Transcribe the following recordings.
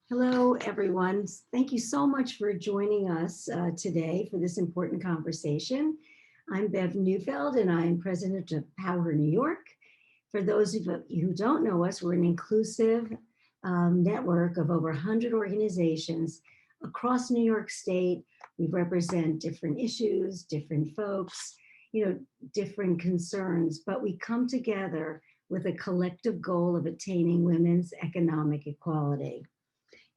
Hello, everyone. Thank you so much for joining us today for this important conversation. I'm Bev Neufeld, and I'm president of PowHer New York. For those of you who don't know us, we're an inclusive network of over 100 organizations across New York State. We represent different issues, different folks, different concerns, but we come together with a collective goal of attaining women's economic equality.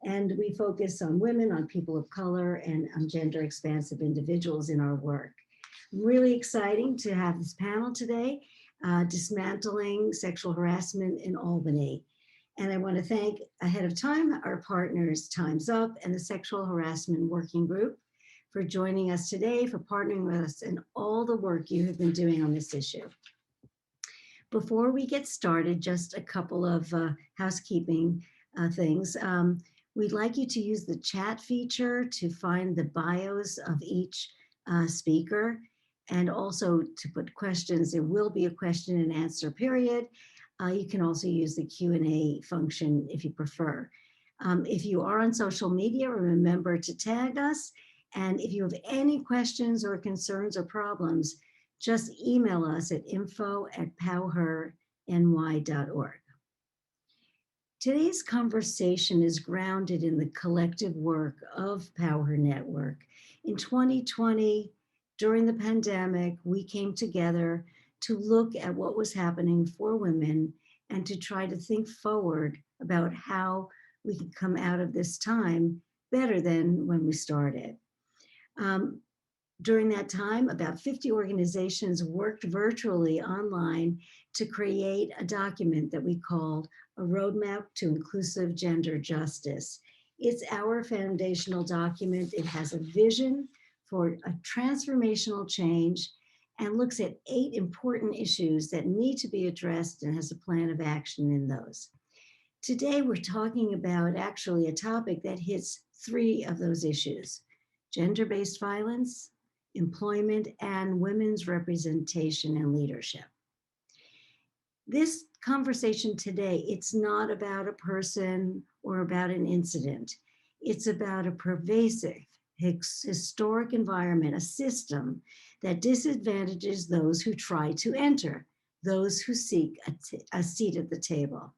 And we focus on women, on people of color, and on gender expansive individuals in our work. Really exciting to have this panel today, Dismantling Sexual Harassment in Albany. And I want to thank ahead of time our partners, Time's Up and the Sexual Harassment Working Group, for joining us today, for partnering with us in all the work you have been doing on this issue. Before we get started, just a couple of housekeeping things. We'd like you to use the chat feature to find the bios of each speaker and also to put questions. There will be a question and answer period. You can also use the Q&A function if you prefer. If you are on social media, remember to tag us. And if you have any questions or concerns or problems, just email us at info@powherny.org. Today's conversation is grounded in the collective work of PowHer Network. In 2020, during the pandemic, we came together to look at what was happening for women and to try to think forward about how we could come out of this time better than when we started. During that time, about 50 organizations worked virtually online to create a document that we called A Roadmap to Inclusive Gender Justice. It's our foundational document. It has a vision for a transformational change and looks at 8 important issues that need to be addressed and has a plan of action in those. Today, we're talking about actually a topic that hits 3 of those issues: gender-based violence, employment, and women's representation and leadership. This conversation today, it's not about a person or about an incident. It's about a pervasive, historic environment, a system that disadvantages those who try to enter, those who seek a seat at the table.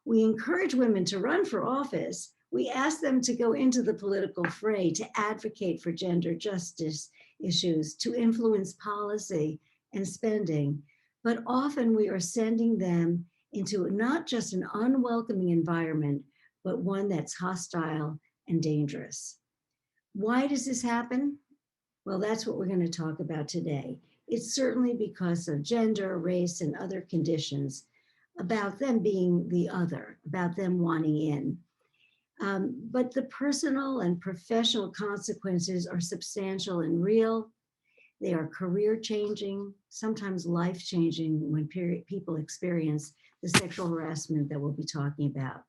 We encourage women to run for office. We ask them to go into the political fray, to advocate for gender justice issues, to influence policy and spending. But often we are sending them into not just an unwelcoming environment, but one that's hostile and dangerous. Why does this happen? Well, that's what we're going to talk about today. It's certainly because of gender, race, and other conditions, about them being the other, about them wanting in. But the personal and professional consequences are substantial and real. They are career changing, sometimes life changing when people experience the sexual harassment that we'll be talking about.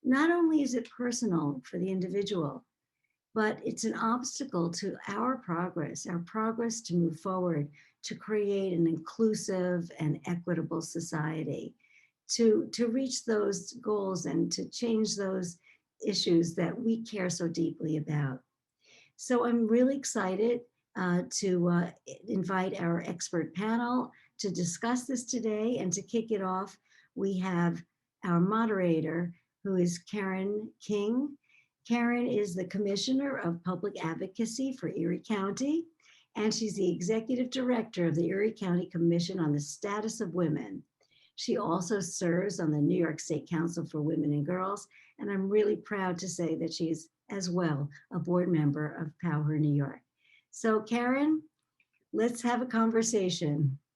Not only is it personal for the individual, but it's an obstacle to our progress to move forward, to create an inclusive and equitable society, to reach those goals and to change those issues that we care so deeply about. So I'm really excited to invite our expert panel to discuss this today. And to kick it off, we have our moderator, who is Karen King. Karen is the Commissioner of Public Advocacy for Erie County, and she's the Executive Director of the Erie County Commission on the Status of Women. She also serves on the New York State Council for Women and Girls, and I'm really proud to say that she's as well a board member of PowHer New York. So Karen, let's have a conversation.